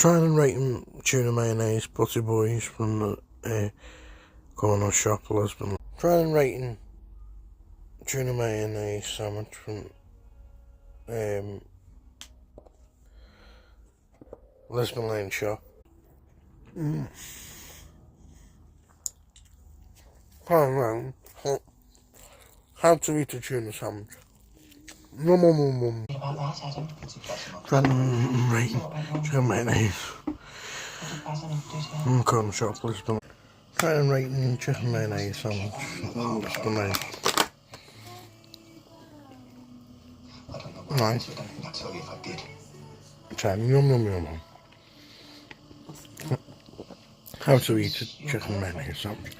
Trying and rating tuna mayonnaise Butty Boys from the corner shop, Lisbon. Trying and rating tuna mayonnaise sandwich from Lisbon Lane shop. How to eat a tuna sandwich. Trying and rating tuna mayonnaise from the corner shop, Lisbon. Trying and rating chicken mayonnaise sandwich from Lisbon Lane. Nice. Trying yum. How to eat a chicken mayonnaise sandwich.